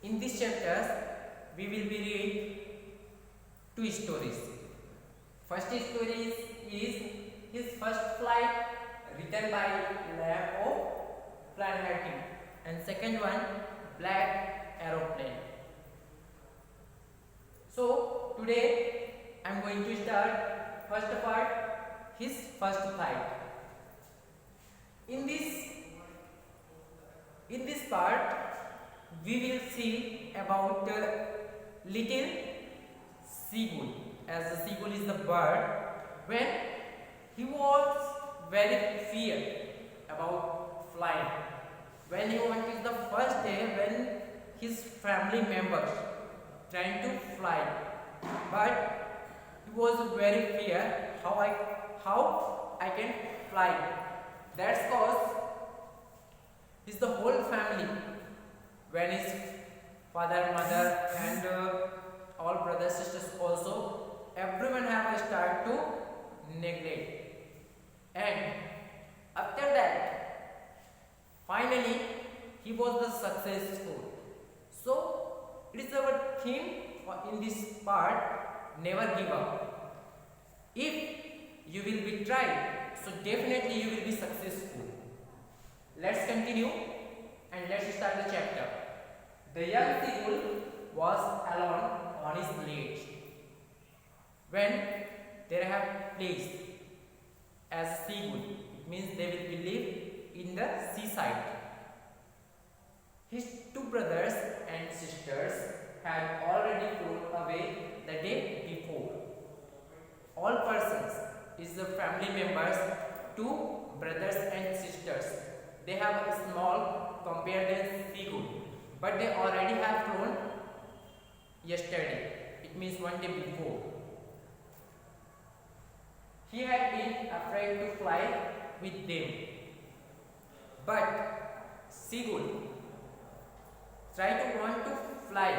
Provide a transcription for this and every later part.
In this chapter, we will be reading two stories. First story is his first flight, written by Leo Flaherty, and second one, Black Aeroplane. So today I am going to start first part, his first flight. In this part, we will see about little seagull. As the seagull is the bird, when he was very feared about flying. When he wanted the first day when his family members trying to fly, but he was very feared how I can fly. That's cause is the whole family, when his father, mother, and all brothers, sisters also, everyone have started to neglect. And after that, finally, he was the successful. So it is our theme in this part: never give up. If you will be tried, so definitely you will be successful. Let's continue and let's start the chapter. The young seagull was alone on his ledge when they have placed as seagull. It means they will live in the seaside. His two brothers and sisters had already flown away the day before. All persons is the family members, two brothers and sisters. They have a small compared than seagull, but they already have flown yesterday. It means one day before. He had been afraid to fly with them, but seagull tried to want to fly,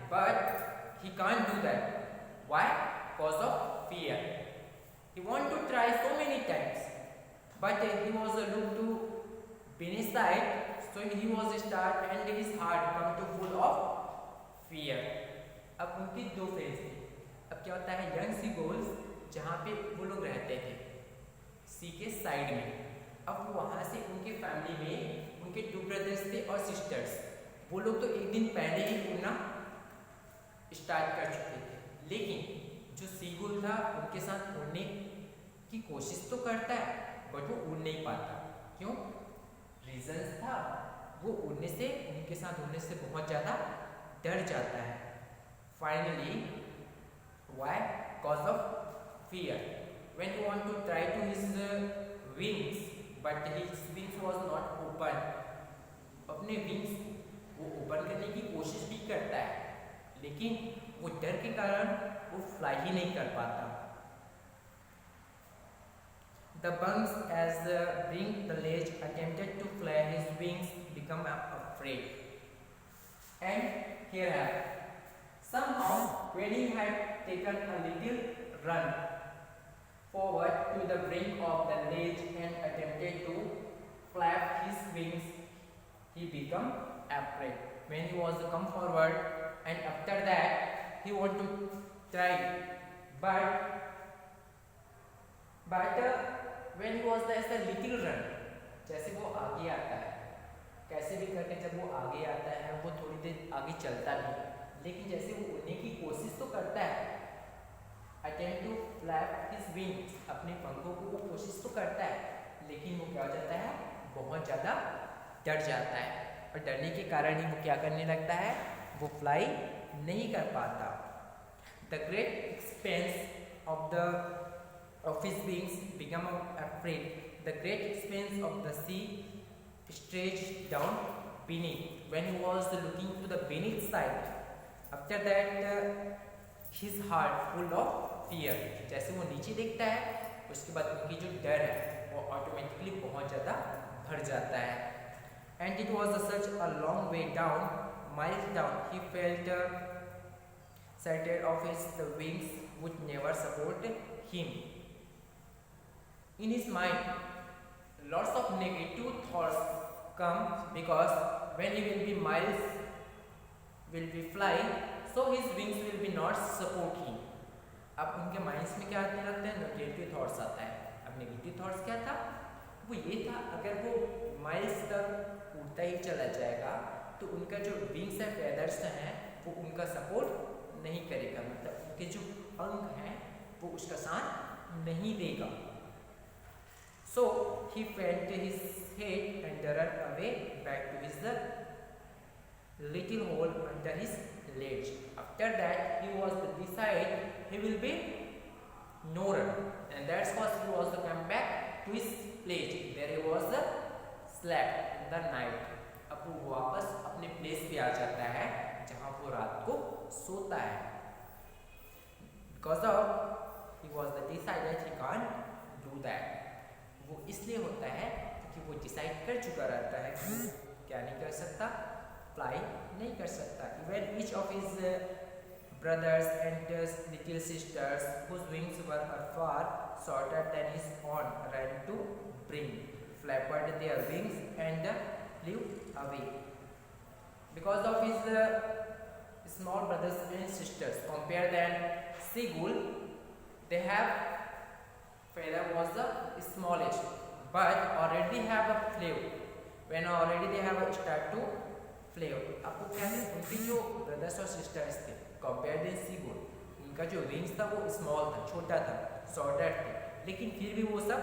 but he can't do that. Why? Because of fear. He want to try so many times, but he was looked to beneath side, so he was start and his heart come to full of fear. अब उनकी दो friends थे. अब क्या होता है, young सी goals जहाँ पे वो लोग रहते थे सी के साइड में, अब वहाँ से उनके फैमिली में उनके टू ब्रदर्स थे और सिस्टर्स. वो लोग तो एक दिन पहले ही उड़ना स्टार्ट कर चुके थे, लेकिन जो सीगुल था उनके साथ उड़ने की कोशिश तो करता है, बट वो उड़ नहीं पाता. क्यों? रीजंस था, वो उड़ने से, उनके साथ उड़ने से बहुत ज़्यादा डर जाता है. Finally, why? Cause of fear. When he want to try to his wings, but his wings was not open. अपने विंग्स वो ओपन करने की कोशिश भी करता है, लेकिन वो डर के कारण वो फ्लाई ही नहीं कर पाता. The bugs, as bring the ledge, attempted to flare his wings, become afraid. And here have somehow, when he had taken a little run forward to the brink of the ledge and attempted to flap his wings, he become afraid. When he was come forward, and after that he want to try, but when he was as a little run, जैसे वो आगे आता है, कैसे भी करके जब वो आगे आता है, वो थोड़ी देर आगे चलता भी, लेकिन जैसे वो उड़ने की कोशिश तो करता है, attempt to flap his wings, अपने पंखों को वो कोशिश तो करता है, लेकिन वो क्या हो जाता है, बहुत ज़्यादा डर जाता है, और डरने के कारण ही वो क्या करने लगता है, वो फ्लाई नहीं कर पाता. The great expanse of his wings become afraid. The great expanse of the sea stretched down beneath. When he was looking to the beneath side, after that his heart full of fear. जैसे वो नीचे देखता है, उसके बाद उनकी जो डर है वो ऑटोमेटिकली बहुत ज़्यादा बढ़ जाता है. And it was such a long way down, miles down. He felt certain of his wings would never support him. In his mind, lots of negative thoughts come, because when he will be miles will be flying, so his wings will be not support him. अब उनके minds में क्या आने लगता है, negative thoughts आता है. अब नेगेटिव थॉट्स क्या था, वो ये था अगर वो माइल्स तक उड़ता ही चला जाएगा तो उनका जो विंग्स है, फेदर्स हैं, वो उनका सपोर्ट नहीं करेगा, मतलब उनके जो पंख हैं वो उसका साथ नहीं देगा. So he bent his head and ran away back to his little hole under his ledge. After that, he was to decide he will be no run, and that's because he was to come back to his place where he was slept in the night. अब वो वापस अपने place पे आ जाता है जहाँ वो रात को सोता है. Because of he was the decided he can't do that. वो इसलिए होता है क्योंकि वो डिसाइड कर चुका रहता है कि वो क्या नहीं कर सकता, फ्लाई नहीं कर सकता. Even each of his brothers and little sisters whose wings were far shorter than his own ran to bring, flapped their wings and flew away. Because of his small brothers and sisters, compare than Sigul, they have feather was the smallest, but already have a flail. When already they have a start to flail. आपको क्या है, उनके जो brothers और sisters थे, compare then seagull, उनका जो wings था वो स्मॉल था, छोटा था, शॉर्टर थे, लेकिन फिर भी वो सब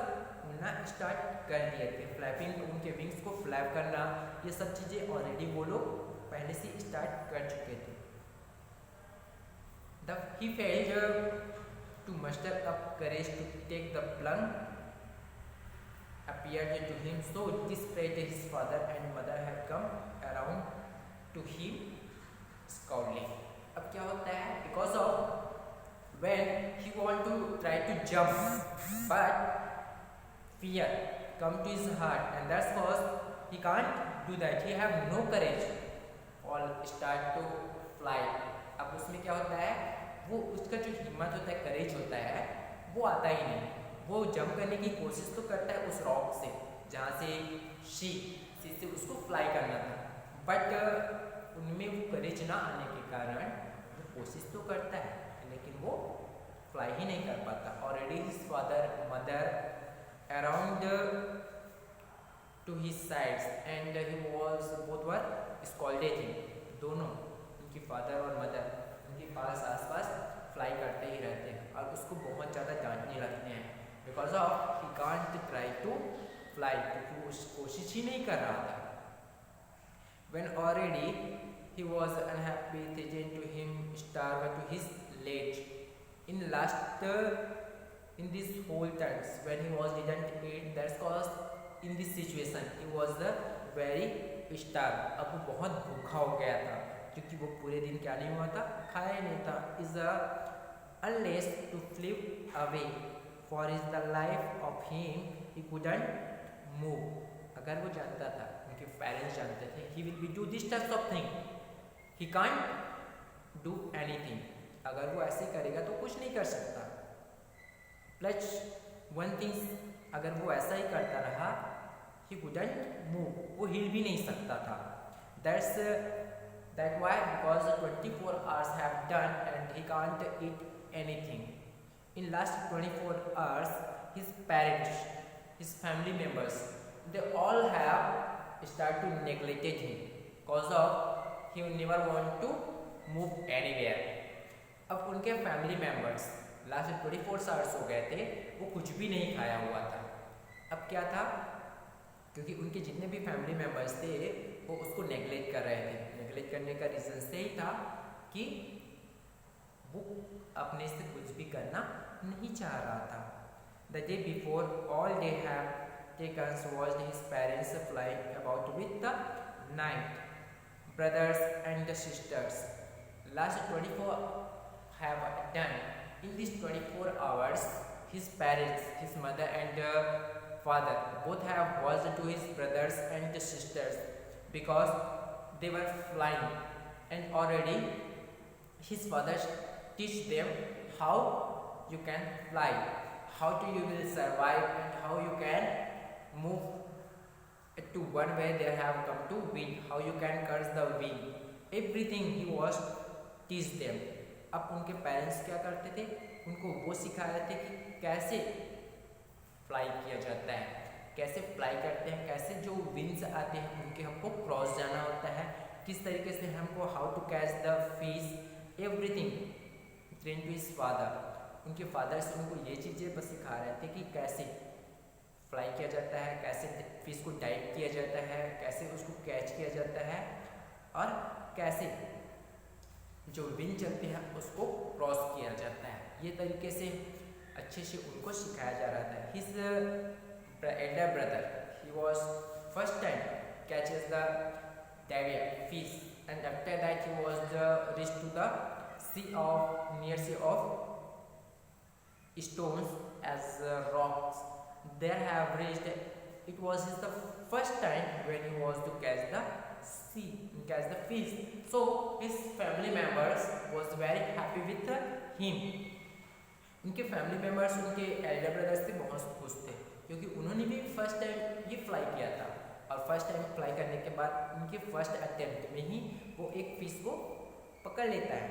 उड़ना स्टार्ट कर दिए थे. फ्लैपिंग, उनके विंग्स को फ्लैप करना, ये सब चीज़ें ऑलरेडी वो लोग पहले से स्टार्ट कर चुके थे. He failed to muster up courage to take the plunge appeared to him so desperate his father and mother had come around to him scolding. अब क्या होता है, because of when he want to try to jump but fear come to his heart and that's cause he can't do that, he have no courage or start to fly. अब उसमें क्या होता है, वो उसका जो हिम्मत होता है, करेज होता है, वो आता ही नहीं. वो जंप करने की कोशिश तो करता है उस रॉक से जहाँ से शी से उसको फ्लाई करना था, बट उनमें वो करेज ना आने के कारण वो कोशिश तो करता है लेकिन वो फ्लाई ही नहीं कर पाता. Already his father mother around two his sides and he was both were scolded him. दोनों उनकी फादर और मदर उनके पास आसपास फ्लाई करते ही रहते हैं और उसको बहुत ज़्यादा डांटने लगते हैं, because of he can't try to fly, क्योंकि वो कोशिश ही नहीं कर रहा था. When already he was unhappy, they turned to him, starved to his ledge. In this whole times when he was didn't eat, that's caused in this situation he was the very starved. अब वो बहुत भूखा हो गया था क्योंकि वो पूरे दिन क्या नहीं हुआ था, खाया नहीं था. Is unless to flee away, for is the life of him he couldn't move. अगर वो जानता था, उनके पेरेंट्स जानते थे, he will be do this types of thing, he can't do anything. अगर वो ऐसे करेगा तो कुछ नहीं कर सकता. प्लस वन थिंग, अगर वो ऐसा ही करता रहा, he couldn't move, वो हिल भी नहीं सकता था. That why, because 24 hours have done and he can't eat anything. In last 24 hours, his parents, his family members, they all have started to neglect him because of he never want to move anywhere. अब उनके family members last 24 hours हो गए थे, वो कुछ भी नहीं खाया हुआ था. अब क्या था, क्योंकि उनके जितने भी फैमिली मेम्बर्स थे वो उसको नेगलेक्ट कर रहे थे. नेगलेक्ट करने का रीज़न से ही था कि वो अपने से कुछ भी करना नहीं चाह रहा था. The day before all they have taken watched his parents flying about with the night, brothers and the sisters. Last 24 have done. In these 24 hours, his parents, his mother and father, both have watched to his brothers and the sisters because they were flying, and already his father teach them how you can fly, how to you will survive, and how you can move to one way they have come to wind, how you can curse the wind, everything he was teach them. अब उनके parents क्या करते थे, उनको वो सिखा रहे थे कि कैसे फ्लाई किया जाता है, कैसे फ्लाई करते हैं, कैसे जो विंड्स आते हैं उनके हमको क्रॉस जाना होता है, किस तरीके से हमको how to catch the fish, everything train to his father. उनके फादर से उनको ये चीज़ें बस सिखा रहे थे कि कैसे फ्लाई किया जाता है, कैसे फिश को डाइव किया जाता है, कैसे उसको कैच किया जाता है और कैसे जो विंड चलते हैं उसको क्रॉस किया जाता है। ये तरीके से अच्छे से उनको सिखाया जा रहा था। His elder brother, he was first time catches the davia fish, and after that he was reached to the sea of near sea of stones as rocks. There have reached. It was his the first time when he was to catch the sea, catch the fish. So his family members was very happy with him. उनके family members, उनके Elder brothers थे, बहुत खुश थे क्योंकि उन्होंने भी first time ये फ्लाई किया था और फर्स्ट टाइम फ्लाई करने के बाद उनके फर्स्ट अटेम्प्ट में ही वो एक फिश को पकड़ लेता है।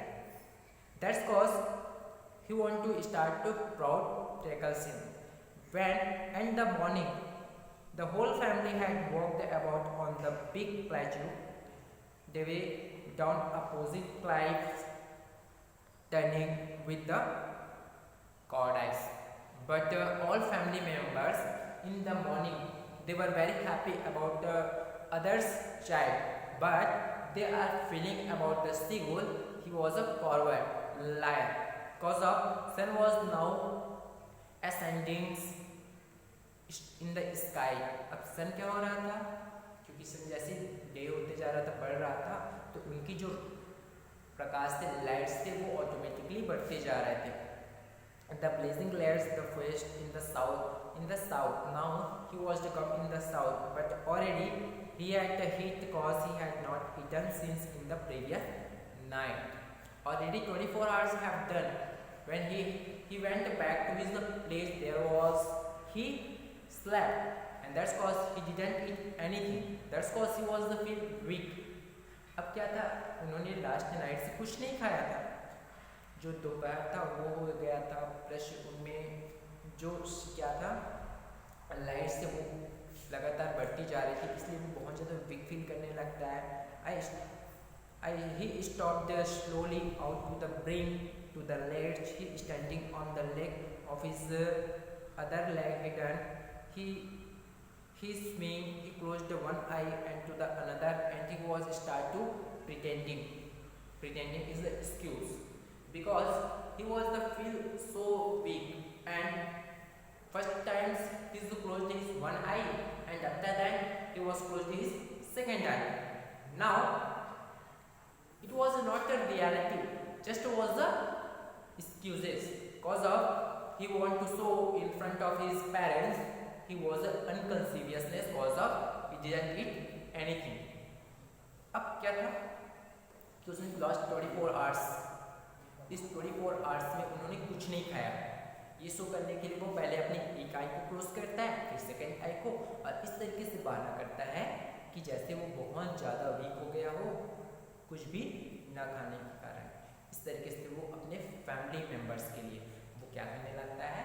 That's cause he want to start to proud tackles him when and the morning the whole family had walked about on the big plateau they way down opposite cliffs turning with the cordis. But all family members in the morning they were very happy about the other's child, but they are feeling about the seagull. He was a forward liar cause of sun was now ascending in the sky. अब सन क्या हो रहा था, क्योंकि सन जैसे day होते जा रहा था, बढ़ रहा था, तो उनकी जो प्रकाश थे, लाइट्स थे, वो ऑटोमेटिकली बढ़ते जा रहे थे। The blazing glares the first in the south. Now he was to come in the south, but already he had heat cause he had not eaten since in the previous night. Already 24 hours have done. When he went back to his place, there was he slept, and that's cause he didn't eat anything. That's cause he was the feel weak. अब क्या था, उन्होंने last night से कुछ नहीं खाया था, जो दोपहर था वो हो गया था, प्लस उनमें जो क्या था लाइट से वो लगातार बढ़ती जा रही थी, इसलिए वो बहुत ज़्यादा वीक फील करने लगता है। He stopped slowly out to the brink to the ledge. He standing on the leg of his other leg again. He swimming. He closed one eye and to the another, and he was start to pretending. Pretending is the excuse because he was the feel so weak, and first times he closed his one eye, and after that he was closed his second eye. Now it was not a reality, just was the excuses cause of he want to show in front of his parents he was a unconsciousness cause of he didn't eat anything. अब क्या था कि उसने last 24 hours, इस 24 hours में उन्होंने कुछ नहीं खाया। ये शो करने के लिए वो पहले अपनी एक आई को क्लोज करता है, फिर सेकेंड आई को, और इस तरीके से बहाना करता है कि जैसे वो बहुत ज़्यादा वीक हो गया हो कुछ भी ना खाने के कारण। इस तरीके से वो अपने फैमिली मेम्बर्स के लिए वो क्या करने लगता है,